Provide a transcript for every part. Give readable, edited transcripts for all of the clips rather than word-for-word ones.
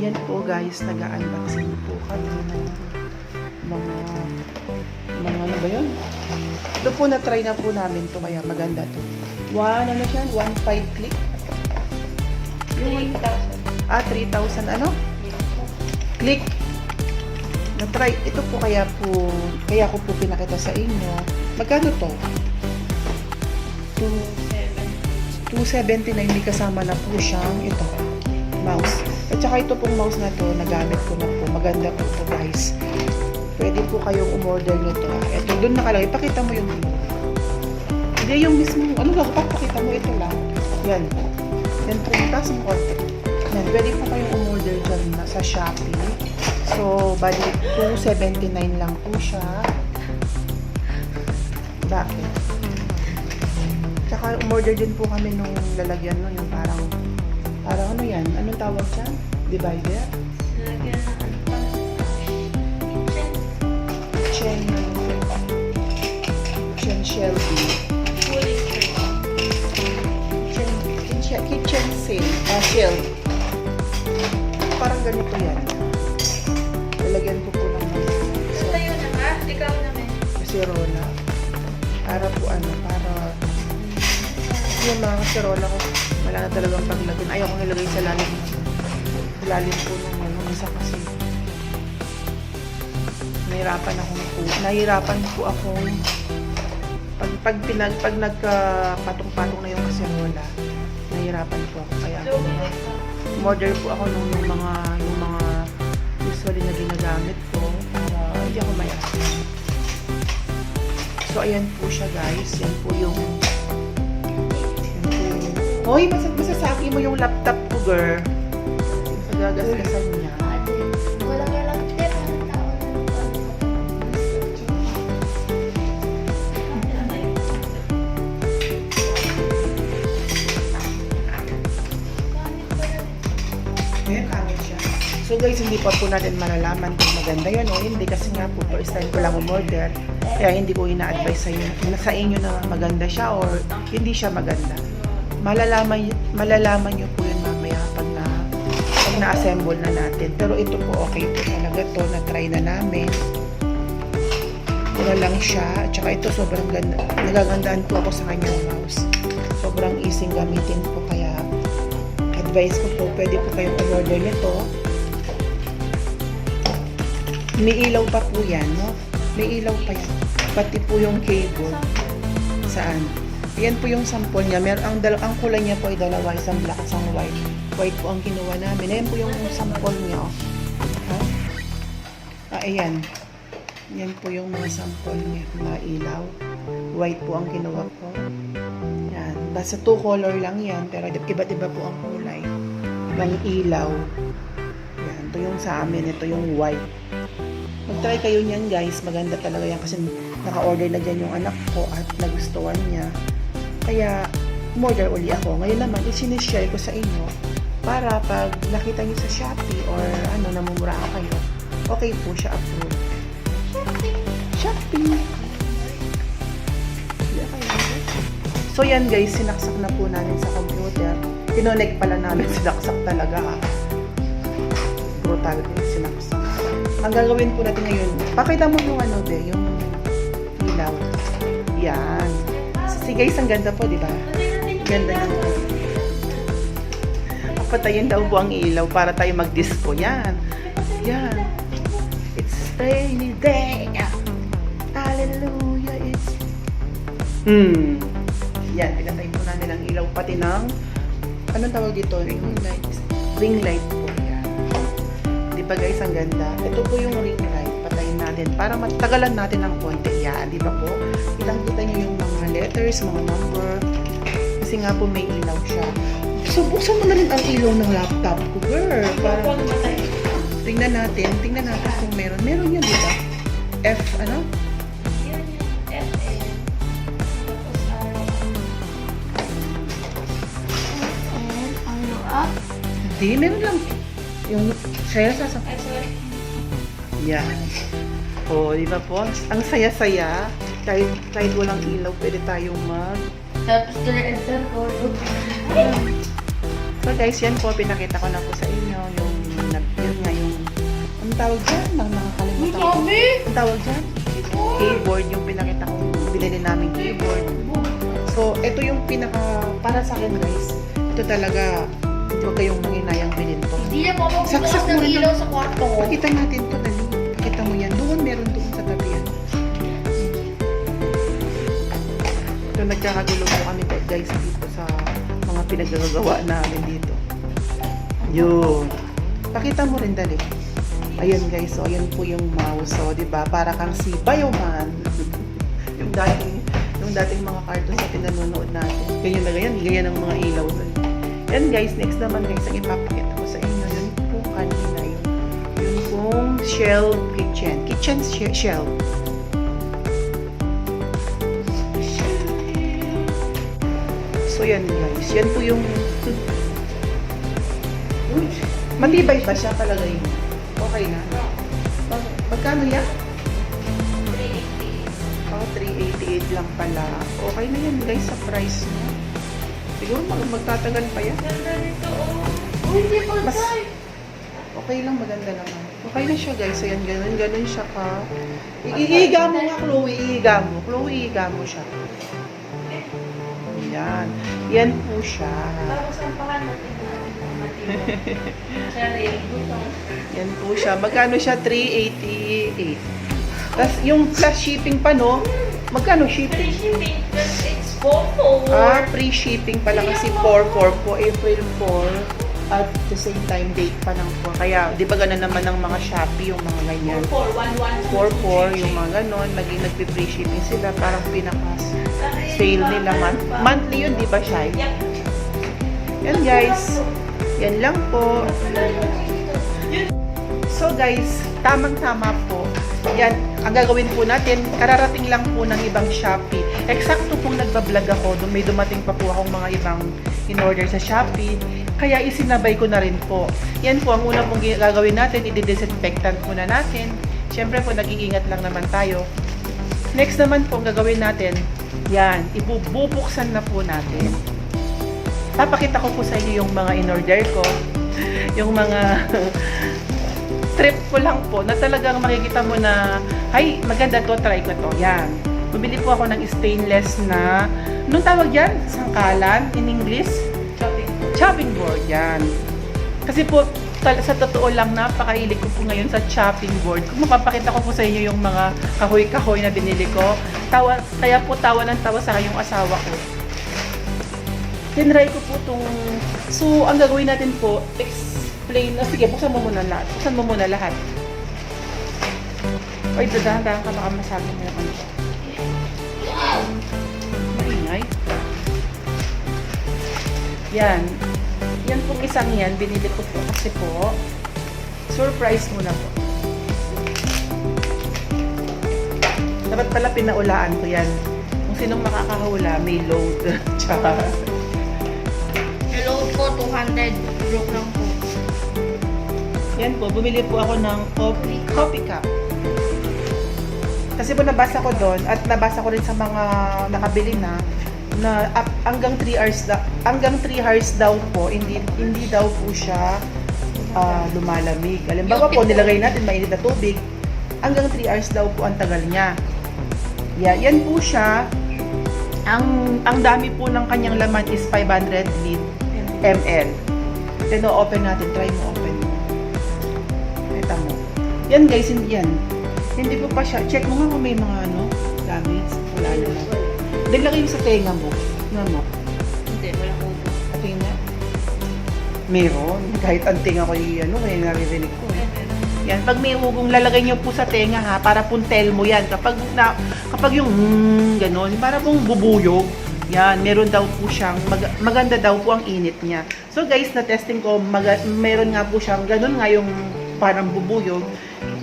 Yan po guys, nag-unboxing po kami ng mga ano ba yun? Ito po na-try na po namin to, kaya maganda to. Ano siya? 1.5 click? 3,000. 3,000 ano? Click. Na-try. Ito po kaya ko po pinakita sa inyo. Magkano to? 279, may kasama na po siyang ito, mouse. At saka ito pong mouse na to, nagamit ko na po. Maganda po ito guys. Pwede po kayong umorder nito. Ito, doon nakalagay. Pakita mo yung hindi yung mismo. Ano ba? Pakita mo ito lang. Yan. Yan po. Taas mo konti. Yan. Pwede po kayong umorder dyan sa Shopee. So, bali, 279 lang po siya. Bakit? Tsaka umorder din po kami nung lalagyan nun, yung parang ano yan? Anong tawag dyan? Divider? Lagyan ng ano pa? Kitchen shelving. Cooling tray. Kitchen shelf. Parang ganito yan. Lalagyan ko po ng Tayo na nga. Ikaw naman. kasirola. Para po para yung mga kasirola ko, wala na talagang paglagyan. Ayaw ko nilagay sa lalim. Sa lalim po ng isa kasi. Nahirapan po akong pag nagkapatong-patong na yung kasirola, nahirapan po ako. Kaya order po ako yung mga usually na ginagamit ko para hindi ako mayroon. So, ayan po siya guys. Yan po yung hoy, masasaki mo yung laptop ko, girl. Sa gagasgasan niya. Walang tip. Ayan, pangit siya. So guys, hindi pa po natin malalaman kung maganda yun o hindi kasi nga po first time ko lang umorder. Kaya hindi ko ina-advise sa inyo na maganda siya or hindi siya maganda. Malalaman nyo po yun mamaya pag na-assemble na natin. Pero ito po okay po talaga to. Na-try na namin. Pura lang siya. At saka ito sobrang ganda. Nagagandaan po ako sa kanyang mouse. Sobrang easy gamitin po kaya advice ko po, pwede po kayong order nito. May ilaw pa po yan, no? May ilaw pa yan. Pati po yung cable. Saan? Yan po yung sample niya. Ang kulay niya po ay dalawa, isang black, isang white. White po ang kinuha namin. Ayan po yung sample niya. Ayan. Yan po yung mga sample niya na ilaw. White po ang kinuha ko. Yan. Basta 2 color lang yan, pero iba't iba po ang kulay. Ibang ilaw. Yan. Ito yung sa amin. Ito yung white. Mag-try kayo niyan guys. Maganda talaga yan kasi naka-order na dyan yung anak ko at nagustuhan niya. Kaya, umorder uli ako. Ngayon naman, isinishare ko sa inyo para pag nakita niyo sa Shopee or namumura kayo, okay po siya approve. Shopee! So yan guys, sinaksak na po namin sa computer. Kinonect pala namin, sinaksak talaga. Brutal guys, sinaksak. Ang gagawin po natin ngayon, pakita mo yung yung ilaw. Yan. Si guys, ang ganda po, di ba? Ganda na po. Patayin daw po ang ilaw para tayo mag-disco. Yan. Yan. It's rainy day. Hallelujah. Yan. Pinatayin po namin ang ilaw. Pati ng, anong tawag dito? Ring light. Ring light po. Yan. Di ba guys, ang ganda? Ito po yung ring light. Patayin natin para matagalan natin ng konti. Yan. Di ba po? Kitang-kita nyo yung mga letters, mga number. Kasi nga po may ilaw siya. So, buksan mo na rin ang ilaw ng laptop ko, girl. Para tingnan natin kung meron. Meron yan, di ba? F, ano? Yan yung FN. Tapos Hindi, meron lang. Yung saya sa Ay, sorry. yan. O, di ba po? Ang saya-saya. Kahit walang ilaw, pwede tayong Tapos clear and circle. So guys, yan po, pinakita ko na po sa inyo yung tawag dyan? Nakakalimutan ko. Sabi! Ang tawag dyan? Keyboard, yung pinakita ko. Binili namin keyboard. So, ito yung para sa akin guys, ito talaga, huwag kayong manginayang bilhin to. Hindi na po ako Saksak magbukas ng mo rin ilaw ang- sa kwarto ko. Pakita natin to, dali. Pakita mo yan. Meron doon sa tabi yan. Ito, nagkakagulo po kami guys dito sa mga pinagagawa namin dito. Yun. Pakita mo rin, dali. Ayun guys, so ayan po yung mouse. So, di ba? Para kang si Bioman. yung dating mga cartoons na pinanonood natin. Ganyan na ganyan ang mga ilaw nun. Yan guys, next naman guys, ang ipapakita ko sa inyo, yun po kanina, yung pong shell kitchen. Kitchen shell. So yan guys, yan po yung matibay ba siya palagay mo? Okay na? Magkano yan? 388 lang pala. Okay na yan guys sa price mo. Siguro magtatagal pa yan. Ganda nito, oh. Uy, hindi pa Mas- tayo. Okay lang, maganda naman. Okay na siya guys. Ayan, ganun siya ka. Iiga mo nga, Chloe. Iiga mo. Chloe, iiga mo siya. Ayan. Yan po siya. Tapos ang pakan natin na matibay. Sorry, gusto. Yan po siya. Magkano siya? 388. Tapos yung plus shipping pa, no? Magkano Free shipping? shipping, but it's 4 Free shipping pala kasi 4 po. April 4. At the same time, date pa ng 4. Kaya, di ba ganun naman ng mga Shopee, yung mga ganyan. 4 yung mga ganon. Nagpi-free shipping sila. Parang pinaka-sale nila. Monthly yun, di ba, Shai? Yan, guys. Yan lang po. So, guys, tamang-tama po. Yan, ang gagawin po natin, kararating lang po ng ibang Shopee. Eksakto pong nagbablog ako, may dumating pa po akong mga ibang in-order sa Shopee. Kaya isinabay ko na rin po. Yan po, ang una pong gagawin natin, i-disinfectant muna natin. Siyempre po, nag-iingat lang naman tayo. Next naman po, ang gagawin natin, yan, ibubuksan na po natin. Papakita ko po sa inyo yung mga in-order ko. Yung mga trip ko lang po na talagang makikita mo na, ay, maganda to, try ko to. Yan. Bumili po ako ng stainless na, anong tawag yan? Sangkalan in English? Chopping board. Yan. Kasi po, sa totoo lang, napakahilig ko po ngayon sa chopping board. Kung mapapakita ko po sa inyo yung mga kahoy-kahoy na binili ko, kaya po tawa ng tawa sa yung asawa ko. Tinry ko po itong, so, ang gagawin natin po, explain, sige, buksan mo muna lahat. Buksan mo muna lahat. Ay, dadahan-dahan ka, baka masabi mo naman ito. Maingay. Yan. Yan pong isang yan, binili ko po kasi po, surprise muna po. Dapat pala pinaulaan ko yan. Kung sinong makakahula, may load. Tsaka. Hello po, 200. Broke lang po. Yan po, bumili po ako ng coffee cup. Kasi po nabasa ko doon at nabasa ko rin sa mga nakabili na hanggang 3 hours daw po, hindi daw po siya lumalamig. Halimbawa po, nilagay natin mainit na tubig, hanggang 3 hours daw po ang tagal niya. Yan po siya. Ang dami po ng kanyang laman is 500 ml. Then, open natin. Try mo open. Kita mo. Yan guys, hindi yan. Hindi po pa siya. Check mo nga kung may mga damage. Wala na lang. Then, lagay mo sa tenga mo. Nga mo. Hindi, wala po. Okay na. Meron. Kahit ang tenga ko yung kaya naririnig ko. Yan. Pag may ugong, lalagay nyo po sa tenga ha, para puntel mo yan. Kapag yung ganon, para pong bubuyog. Yan, meron daw po siyang, maganda daw po ang init niya. So guys, na-testing ko, meron nga po siyang, ganon nga yung parang bubuyog.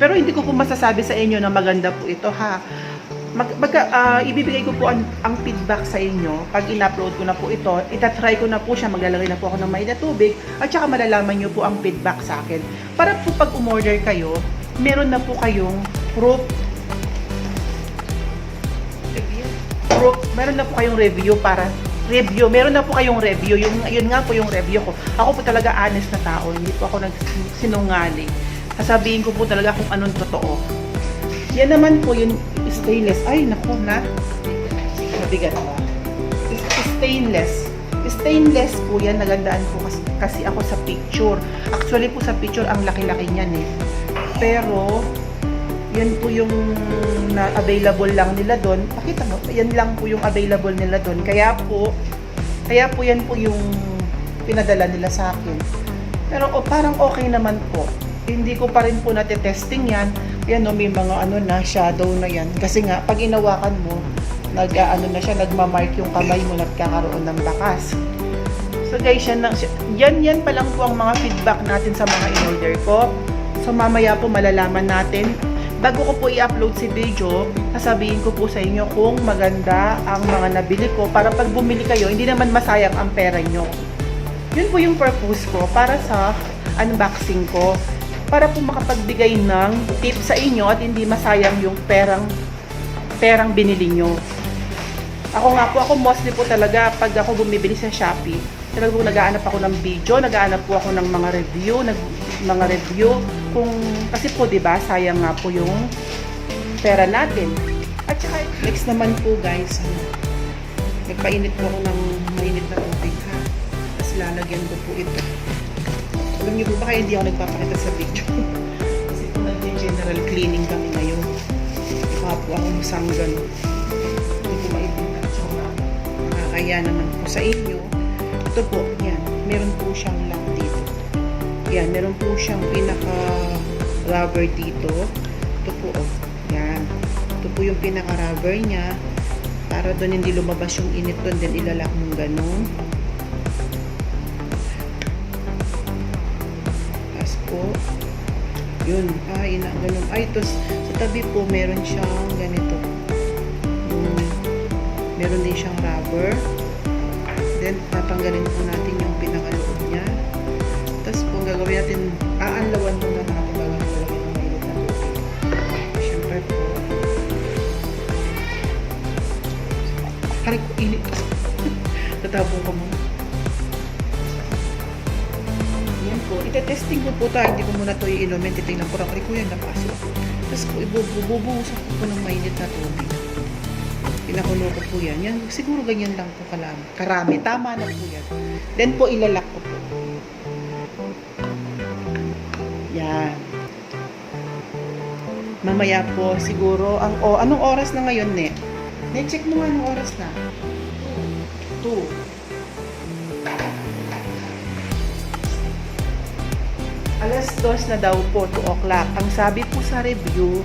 Pero hindi ko po masasabi sa inyo na maganda po ito ha. Ibibigay ko po ang feedback sa inyo. Pag in-upload ko na po ito, itatry ko na po siya, maglalagay na po ako ng mainit na tubig, at saka malalaman nyo po ang feedback sa akin. Para po pag umorder kayo, meron na po kayong proof, meron na po kayong review meron na po kayong review, yun nga po yung review ko. Ako po talaga honest na tao, hindi po ako nagsinungaling. Sasabihin ko po talaga kung anong totoo. Yan naman po yung stainless. Ay, naku na. Mabigat ba? Stainless. Stainless po yan. Nagandaan po kasi ako sa picture. Actually po sa picture, ang laki-laki niyan eh. Pero, yan po yung na-available lang nila doon. Pakita mo, yan lang po yung available nila doon. Kaya po yan po yung pinadala nila sa akin. Pero parang okay naman po. Hindi ko pa rin po natetesting yan. Yan may mga na, shadow na yan. Kasi nga, pag inawakan mo, nagmamark yung kamay mo, nagkakaroon ng bakas. So guys, yan pa lang po ang mga feedback natin sa mga in-order ko. So mamaya po malalaman natin. Bago ko po i-upload si video, sasabihin ko po sa inyo kung maganda ang mga nabili ko para pag bumili kayo, hindi naman masayang ang pera nyo. Yun po yung purpose ko para sa unboxing ko. Para po makapagbigay ng tips sa inyo at hindi masayang yung perang binili nyo. Ako mostly po talaga pag ako bumibili sa Shopee, talaga po nag-aanap ako ng video, nag-aanap po ako ng mga review, kasi po 'di ba, sayang nga po yung pera natin. At saka next naman po guys, nagpainit po ako ng mainit na tubig ha. Tapos lalagyan ko po ito. Alam niyo po ba kaya hindi ako nagpapakita sa video? Kasi po nag-general cleaning kami ngayon. Baka po ako musanggan. Hindi ko maintindihan. Kaya naman po sa inyo. Ito po, yan. Meron po siyang lock dito. Yan, meron po siyang pinaka-rubber dito. Ito po, oh. Yan. Ito po yung pinaka-rubber niya. Para doon hindi lumabas yung init doon. Then ilalak mong ganun. Tapos po, yun. Ay, ganun. Ay, ito, sa tabi po, meron siyang ganito. Meron din siyang rubber. Then, tatanggalin po natin yung pinakaloob niya. Tapos po, gagawin natin, aanlawan muna natin bago nilagyan ng mainit na tubig. Siyempre po. Parang ko init. Tatapong ko muna. Yan po. Ite-testing ko po tayo. Hindi ko muna ito iinumin. Titingnan ko. Rakari ko yan. Napasok. Tapos po, ibubuhusan ko po ng mainit na tubig. Pinakulo ko po yan. Yan. Siguro ganyan lang po karami. Tama na po yan. Then po, ilalak ko po. Yan. Mamaya po, siguro, anong oras na ngayon, Ne? Ne-check mo nga anong oras na. 2. Alas 2 na daw po, 2 o'clock. Ang sabi po sa review,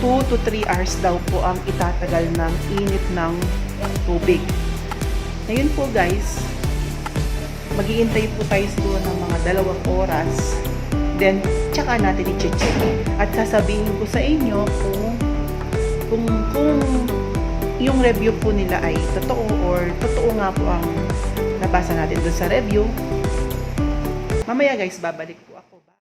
2 to 3 hours daw po ang itatagal ng init ng tubig. Ngayon po guys, mag-iintay po tayo siguro ng mga 2 oras. Then, tsaka natin i-check. At sasabihin ko sa inyo kung yung review po nila ay totoo or totoo nga po ang nabasa natin doon sa review. Mamaya guys, babalik po.